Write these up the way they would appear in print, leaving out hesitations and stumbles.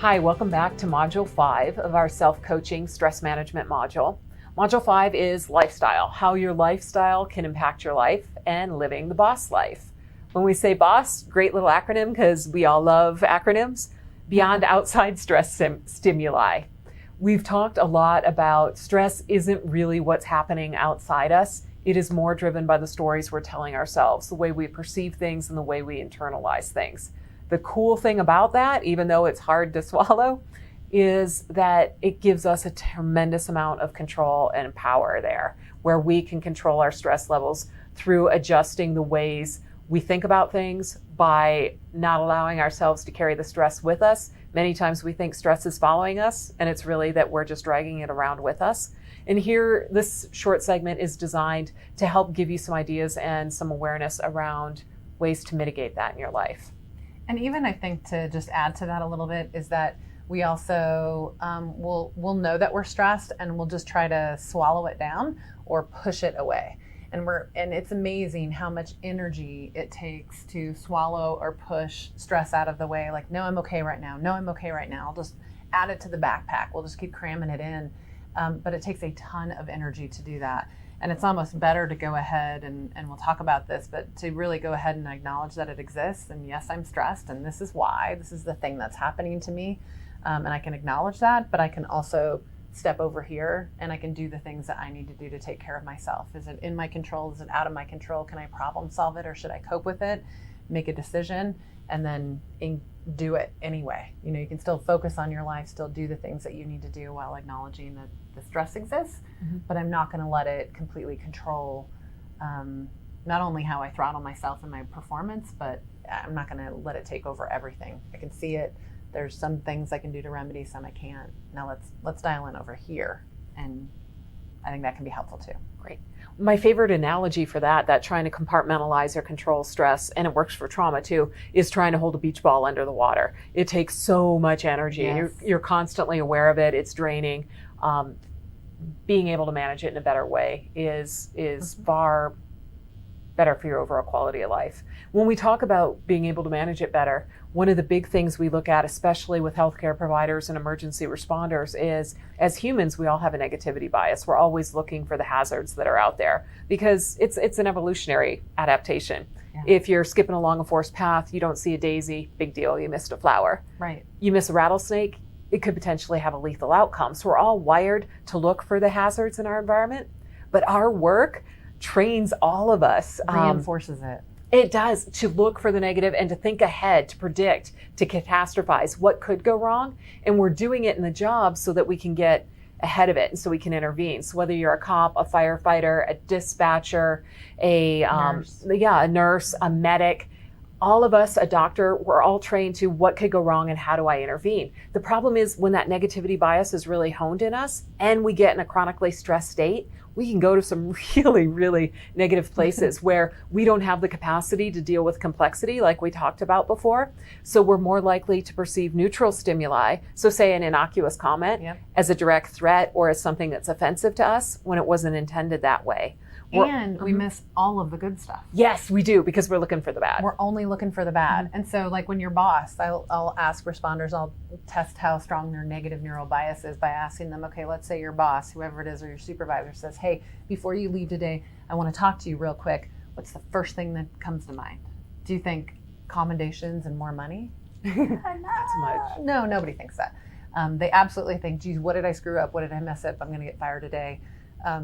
Hi, welcome back to Module 5 of our self-coaching stress management module. Module 5 is lifestyle, how your lifestyle can impact your life and living the boss life. When we say boss, great little acronym because we all love acronyms, beyond outside stress stimuli. We've talked a lot about stress isn't really what's happening outside us. It is more driven by the stories we're telling ourselves, the way we perceive things and the way we internalize things. The cool thing about that, even though it's hard to swallow, is that it gives us a tremendous amount of control and power there, where we can control our stress levels through adjusting the ways we think about things by not allowing ourselves to carry the stress with us. Many times we think stress is following us, and it's really that we're just dragging it around with us. And here, this short segment is designed to help give you some ideas and some awareness around ways to mitigate that in your life. And even I think to just add to that a little bit is that we also will know that we're stressed and we'll just try to swallow it down or push it away. And it's amazing how much energy it takes to swallow or push stress out of the way. Like, no, I'm okay right now. No, I'm okay right now. I'll just add it to the backpack. We'll just keep cramming it in. But it takes a ton of energy to do that. And it's almost better to go ahead, and we'll talk about this, but to really go ahead and acknowledge that it exists. And yes, I'm stressed, and this is why. This is the thing that's happening to me. And I can acknowledge that, but I can also step over here and I can do the things that I need to do to take care of myself. Is it in my control? Is it out of my control? Can I problem solve it, or should I cope with it, make a decision, and then do it anyway? You know, you can still focus on your life, still do the things that you need to do while acknowledging that the stress exists, but I'm not going to let it completely control not only how I throttle myself and my performance, but I'm not going to let it take over everything. I can see it. There's some things I can do to remedy, some I can't. Now let's dial in over here, and I think that can be helpful too. Great. My favorite analogy for that trying to compartmentalize or control stress, and it works for trauma too, is trying to hold a beach ball under the water. It takes so much energy. Yes. You're constantly aware of it. It's draining. Being able to manage it in a better way is far better for your overall quality of life. When we talk about being able to manage it better, one of the big things we look at, especially with healthcare providers and emergency responders, is as humans, we all have a negativity bias. We're always looking for the hazards that are out there because it's an evolutionary adaptation. Yeah. If you're skipping along a forest path, you don't see a daisy, big deal, you missed a flower. Right. You miss a rattlesnake, it could potentially have a lethal outcome. So we're all wired to look for the hazards in our environment, but our work trains all of us. Reinforces it. It does, to look for the negative and to think ahead, to predict, to catastrophize what could go wrong. And we're doing it in the job so that we can get ahead of it and so we can intervene. So whether you're a cop, a firefighter, a dispatcher, a nurse, a medic, all of us, a doctor, we're all trained to what could go wrong and how do I intervene. The problem is when that negativity bias is really honed in us and we get in a chronically stressed state, we can go to some really, really negative places where we don't have the capacity to deal with complexity like we talked about before. So we're more likely to perceive neutral stimuli, so say an innocuous comment, as a direct threat or as something that's offensive to us when it wasn't intended that way. And we miss all of the good stuff. Yes, we do, because we're looking for the bad. We're only looking for the bad. And so like when your boss, I'll ask responders, I'll test how strong their negative neural bias is by asking them, okay, let's say your boss, whoever it is, or your supervisor says, hey, before you leave today, I want to talk to you real quick. What's the first thing that comes to mind? Do you think commendations and more money? Not so much. No, nobody thinks that. They absolutely think, geez, what did I screw up? What did I mess up? I'm going to get fired today.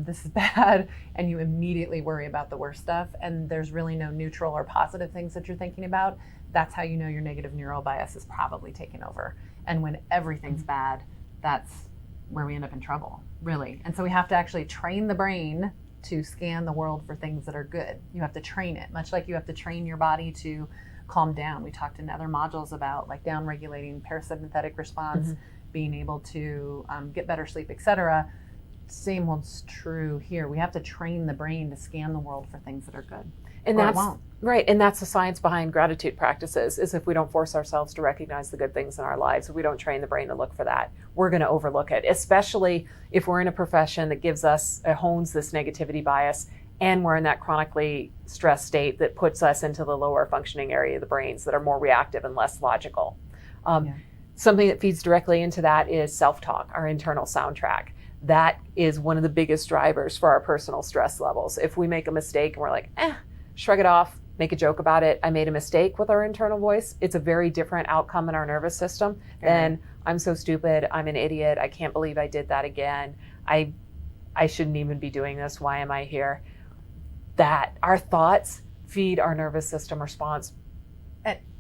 This is bad, and you immediately worry about the worst stuff, and there's really no neutral or positive things that you're thinking about. That's how you know your negative neural bias is probably taking over. And when everything's bad, that's where we end up in trouble, really. And so we have to actually train the brain to scan the world for things that are good. You have to train it, much like you have to train your body to calm down. We talked in other modules about like down-regulating parasympathetic response, being able to get better sleep, etc. Same holds true here. We have to train the brain to scan the world for things that are good. And that's right. And that's the science behind gratitude practices, is if we don't force ourselves to recognize the good things in our lives, if we don't train the brain to look for that, we're going to overlook it, especially if we're in a profession that hones this negativity bias, and we're in that chronically stressed state that puts us into the lower functioning area of the brains that are more reactive and less logical. Something that feeds directly into that is self-talk, our internal soundtrack. That is one of the biggest drivers for our personal stress levels. If we make a mistake and we're like, shrug it off, make a joke about it, I made a mistake with our internal voice, it's a very different outcome in our nervous system than I'm so stupid, I'm an idiot, I can't believe I did that again, I shouldn't even be doing this, why am I here? That our thoughts feed our nervous system response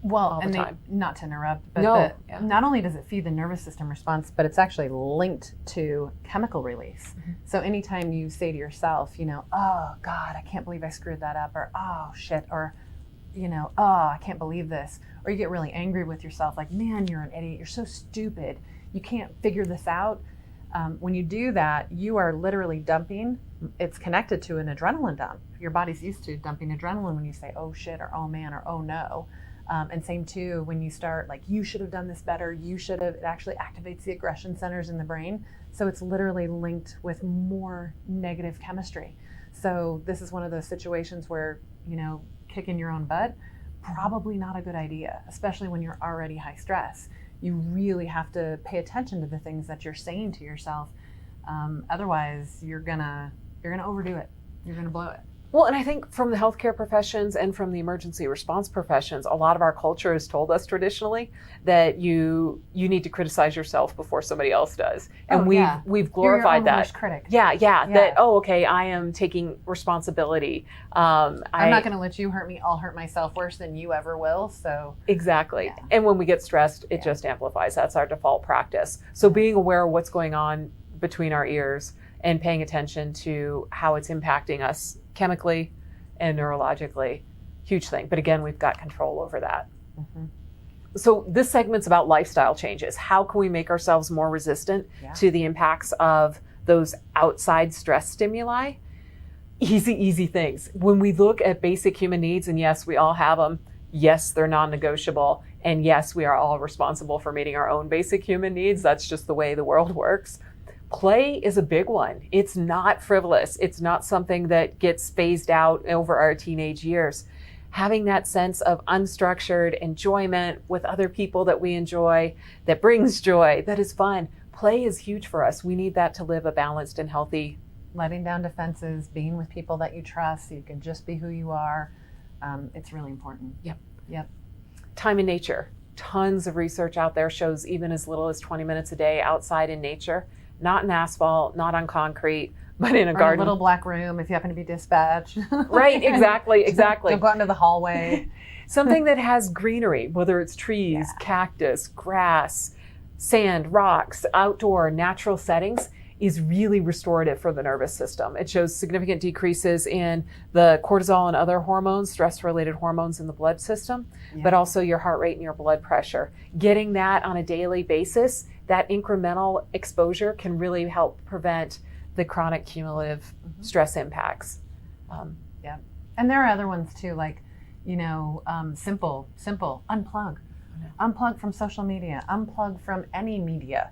all the time. Not to interrupt, but not only does it feed the nervous system response, but it's actually linked to chemical release. Mm-hmm. So anytime you say to yourself, oh God, I can't believe I screwed that up, or oh shit, or oh, I can't believe this, or you get really angry with yourself, like, man, you're an idiot, you're so stupid, you can't figure this out. When you do that, you are literally dumping. It's connected to an adrenaline dump. Your body's used to dumping adrenaline when you say, oh shit, or oh man, or oh no. And same too, when you start like, you should have done this better, it actually activates the aggression centers in the brain. So it's literally linked with more negative chemistry. So this is one of those situations where, kicking your own butt, probably not a good idea, especially when you're already high stress. You really have to pay attention to the things that you're saying to yourself. Otherwise, you're gonna overdo it. You're gonna blow it. Well, and I think from the healthcare professions and from the emergency response professions, a lot of our culture has told us traditionally that you need to criticize yourself before somebody else does. And we've glorified that. Worst critic. Yeah. That, okay, I am taking responsibility. I'm not going to let you hurt me. I'll hurt myself worse than you ever will. So exactly. Yeah. And when we get stressed, it just amplifies. That's our default practice. So being aware of what's going on between our ears and paying attention to how it's impacting us chemically and neurologically, huge thing. But again, we've got control over that. Mm-hmm. So this segment's about lifestyle changes. How can we make ourselves more resistant to the impacts of those outside stress stimuli? Easy things. When we look at basic human needs, and yes, we all have them. Yes, they're non-negotiable. And yes, we are all responsible for meeting our own basic human needs. That's just the way the world works. Play is a big one. It's not frivolous. It's not something that gets phased out over our teenage years. Having that sense of unstructured enjoyment with other people that we enjoy, that brings joy, that is fun. Play is huge for us. We need that to live a balanced and healthy. Letting down defenses, being with people that you trust so you can just be who you are. It's really important. Yep. Time in nature. Tons of research out there shows even as little as 20 minutes a day outside in nature. Not in asphalt, not on concrete, but in a garden. A little black room if you happen to be dispatched. Right, exactly. Don't go out into the hallway. Something that has greenery, whether it's trees, cactus, grass, sand, rocks, outdoor natural settings, is really restorative for the nervous system. It shows significant decreases in the cortisol and other hormones, stress-related hormones in the blood system, but also your heart rate and your blood pressure. Getting that on a daily basis, that incremental exposure can really help prevent the chronic cumulative stress impacts. And there are other ones too, like, simple, unplug. Unplug from social media, unplug from any media,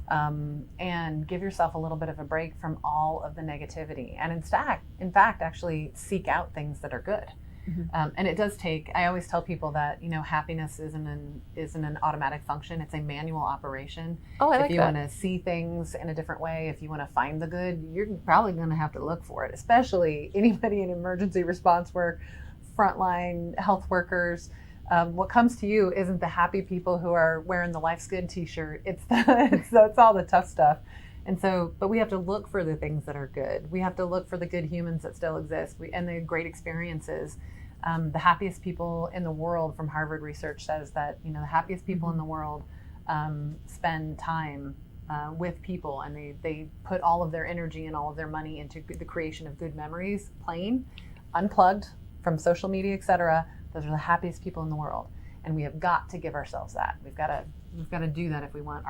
and give yourself a little bit of a break from all of the negativity. And in fact, actually seek out things that are good. Mm-hmm. And it does take, I always tell people that, happiness isn't an automatic function. It's a manual operation. Oh, I like that. If you want to see things in a different way, if you want to find the good, you're probably going to have to look for it, especially anybody in emergency response work, frontline health workers. What comes to you isn't the happy people who are wearing the Life's Good t-shirt. It's all the tough stuff. And so, but we have to look for the things that are good. We have to look for the good humans that still exist and the great experiences. The happiest people in the world, from Harvard research, says that the happiest people in the world spend time with people, and they put all of their energy and all of their money into the creation of good memories, playing, unplugged from social media, etc. Those are the happiest people in the world, and we have got to give ourselves that. We've got to do that if we want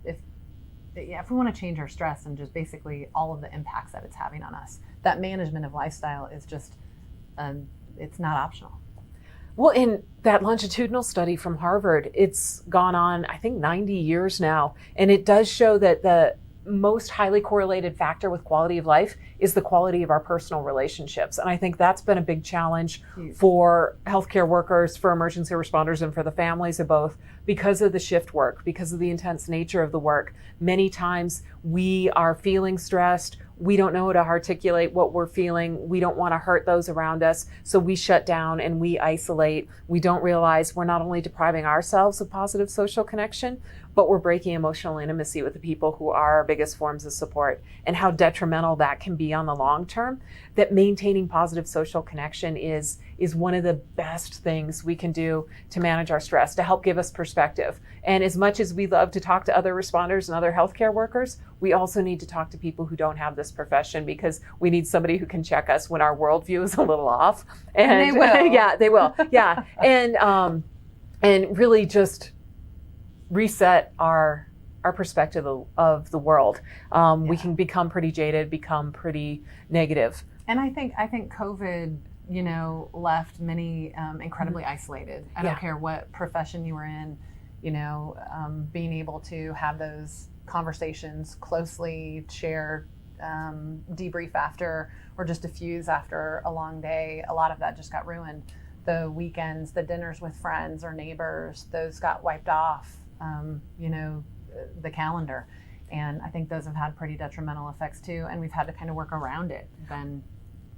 if we want to change our stress and just basically all of the impacts that it's having on us. That management of lifestyle is just it's not optional. Well, in that longitudinal study from Harvard, it's gone on, I think, 90 years now, and it does show that the most highly correlated factor with quality of life is the quality of our personal relationships. And I think that's been a big challenge for healthcare workers, for emergency responders, and for the families of both, because of the shift work, because of the intense nature of the work. Many times we are feeling stressed. We don't know how to articulate what we're feeling. We don't want to hurt those around us. So we shut down and we isolate. We don't realize we're not only depriving ourselves of positive social connection, but we're breaking emotional intimacy with the people who are our biggest forms of support, and how detrimental that can be on the long term. That maintaining positive social connection is one of the best things we can do to manage our stress, to help give us perspective. And as much as we love to talk to other responders and other healthcare workers, we also need to talk to people who don't have this profession, because we need somebody who can check us when our worldview is a little off. And they will. Yeah, they will. Yeah. And really just reset our perspective of the world. We can become pretty jaded, become pretty negative. And I think COVID, left many incredibly isolated. I don't care what profession you were in, being able to have those conversations, closely share, debrief after, or just diffuse after a long day. A lot of that just got ruined. The weekends, the dinners with friends or neighbors, those got wiped off, the calendar. And I think those have had pretty detrimental effects too. And we've had to kind of work around it then.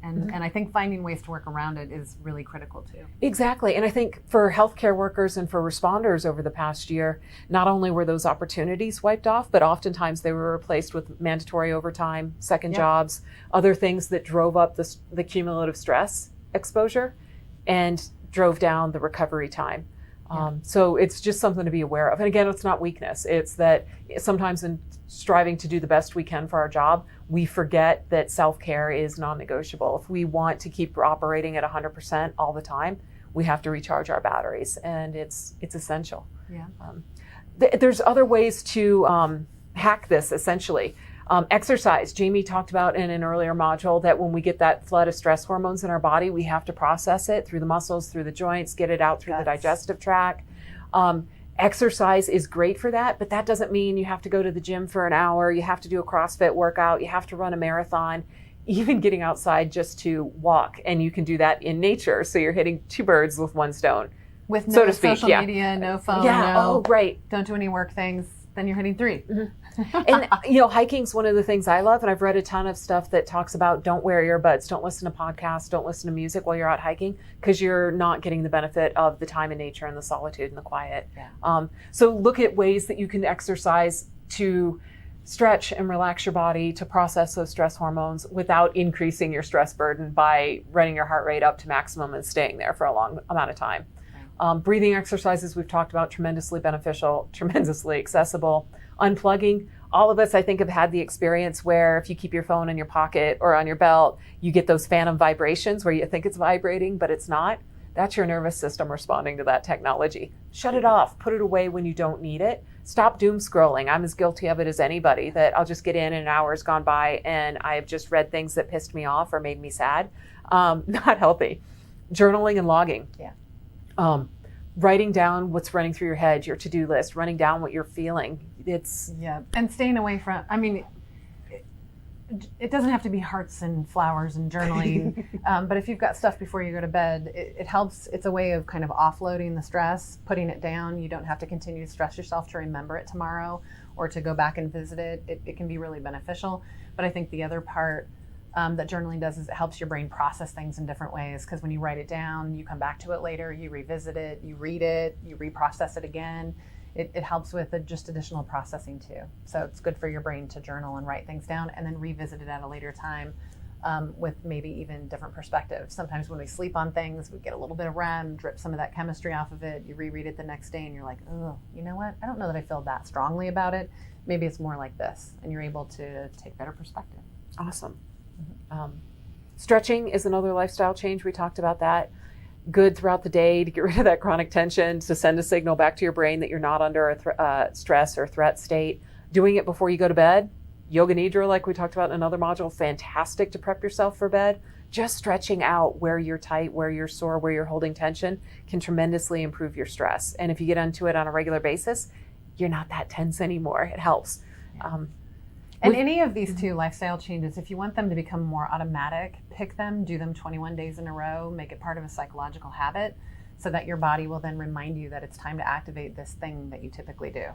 And I think finding ways to work around it is really critical too. Exactly. And I think for healthcare workers and for responders over the past year, not only were those opportunities wiped off, but oftentimes they were replaced with mandatory overtime, second jobs, other things that drove up the cumulative stress exposure and drove down the recovery time. So it's just something to be aware of. And again, it's not weakness. It's that sometimes in striving to do the best we can for our job, we forget that self-care is non-negotiable. If we want to keep operating at 100% all the time, we have to recharge our batteries, and it's essential. Yeah. There's other ways to hack this, essentially. Exercise. Jaime talked about in an earlier module that when we get that flood of stress hormones in our body, we have to process it through the muscles, through the joints, get it out through the digestive tract. Exercise is great for that, but that doesn't mean you have to go to the gym for an hour. You have to do a CrossFit workout. You have to run a marathon. Even getting outside just to walk, and you can do that in nature. So you're hitting two birds with one stone, with no so to speak. Social media, no phone, don't do any work things. Then you're hitting 3. And hiking's one of the things I love, and I've read a ton of stuff that talks about don't wear earbuds, don't listen to podcasts, don't listen to music while you're out hiking, because you're not getting the benefit of the time in nature and the solitude and the quiet. So look at ways that you can exercise to stretch and relax your body, to process those stress hormones without increasing your stress burden by running your heart rate up to maximum and staying there for a long amount of time. Breathing exercises we've talked about, tremendously beneficial, tremendously accessible. Unplugging. All of us, I think, have had the experience where if you keep your phone in your pocket or on your belt, you get those phantom vibrations where you think it's vibrating, but it's not. That's your nervous system responding to that technology. Shut it off. Put it away when you don't need it. Stop doom scrolling. I'm as guilty of it as anybody, that I'll just get in and an hour's gone by and I've just read things that pissed me off or made me sad. Not healthy. Journaling and logging. Writing down what's running through your head, your to-do list, running down what you're feeling. And staying away from, it doesn't have to be hearts and flowers and journaling, but if you've got stuff before you go to bed, it helps. It's a way of kind of offloading the stress, putting it down. You don't have to continue to stress yourself to remember it tomorrow or to go back and visit it. It can be really beneficial. But I think the other part that journaling does is it helps your brain process things in different ways, because when you write it down, you come back to it later, you revisit it, you read it, you reprocess it again. It helps with just additional processing too. So it's good for your brain to journal and write things down and then revisit it at a later time with maybe even different perspectives. Sometimes when we sleep on things, we get a little bit of REM, drip some of that chemistry off of it, you reread it the next day and you're like, oh, you know what? I don't know that I feel that strongly about it. Maybe it's more like this, and you're able to take better perspective. Awesome. Stretching is another lifestyle change. We talked about that. Good throughout the day to get rid of that chronic tension, to send a signal back to your brain that you're not under a stress or threat state. Doing it before you go to bed. Yoga Nidra, like we talked about in another module, fantastic to prep yourself for bed. Just stretching out where you're tight, where you're sore, where you're holding tension can tremendously improve your stress. And if you get into it on a regular basis, you're not that tense anymore. It helps. And any of these two lifestyle changes, if you want them to become more automatic, pick them, do them 21 days in a row, make it part of a psychological habit so that your body will then remind you that it's time to activate this thing that you typically do.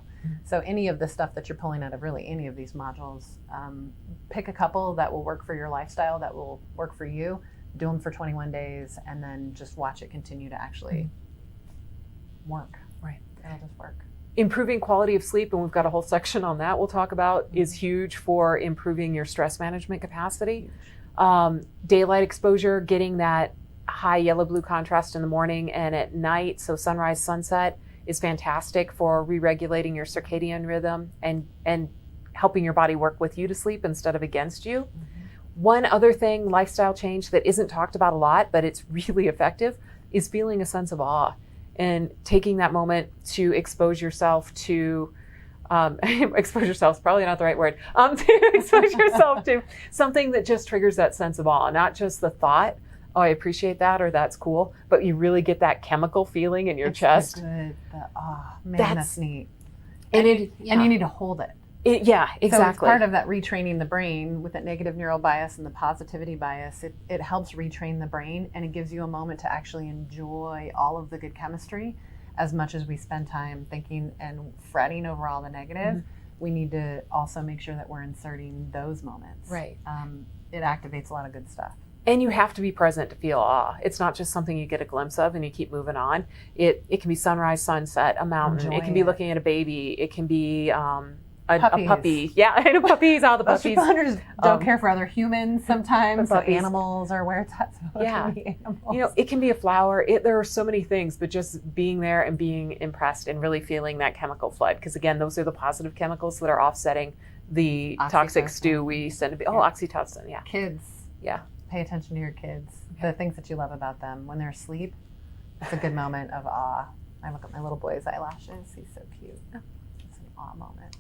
So any of the stuff that you're pulling out of really any of these modules, pick a couple that will work for your lifestyle, that will work for you, do them for 21 days, and then just watch it continue to actually work. Right. It'll just work. Improving quality of sleep, and we've got a whole section on that we'll talk about, is huge for improving your stress management capacity. Daylight exposure, getting that high yellow-blue contrast in the morning and at night, so sunrise, sunset, is fantastic for re-regulating your circadian rhythm and helping your body work with you to sleep instead of against you. One other thing, lifestyle change that isn't talked about a lot, but it's really effective, is feeling a sense of awe and taking that moment to expose yourself to, expose yourself is probably not the right word, to expose yourself to something that just triggers that sense of awe, not just the thought, oh, I appreciate that, or that's cool, but you really get that chemical feeling in your chest. Man, that's neat. And you need to hold it. Yeah, exactly. So it's part of that retraining the brain with that negative neural bias and the positivity bias. It helps retrain the brain, and it gives you a moment to actually enjoy all of the good chemistry. As much as we spend time thinking and fretting over all the negative, we need to also make sure that we're inserting those moments. Right. It activates a lot of good stuff. And you have to be present to feel awe. It's not just something you get a glimpse of and you keep moving on. It can be sunrise, sunset, a mountain. Enjoy it can be it. looking at a baby. It can be a Puppy. Yeah, I know puppies, all the Most puppies. responders don't care for other humans sometimes. So puppies. Animals are where it's at. So Yeah. it can be animals. You know, it can be a flower. There are so many things, but just being there and being impressed and really feeling that chemical flood. Because again, those are the positive chemicals that are offsetting the toxic Oxytocin. stew we send to be. Oh, oxytocin, yeah. Kids. Yeah. Pay attention to your kids. The things that you love about them. When they're asleep, it's a good moment of awe. I look at my little boy's eyelashes. He's so cute. It's an awe moment.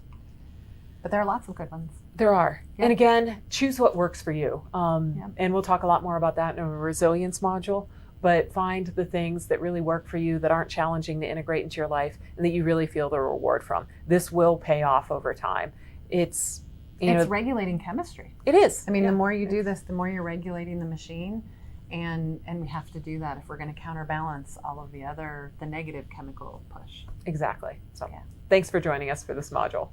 But there are lots of good ones. There are. Yeah. And again, choose what works for you. Yeah. And we'll talk a lot more about that in a resilience module. But find the things that really work for you, that aren't challenging to integrate into your life, and that you really feel the reward from. This will pay off over time. It's regulating chemistry. It is. I mean, the more you do this, the more you're regulating the machine. And we have to do that if we're going to counterbalance all of the negative chemical push. Exactly. So Yeah. thanks for joining us for this module.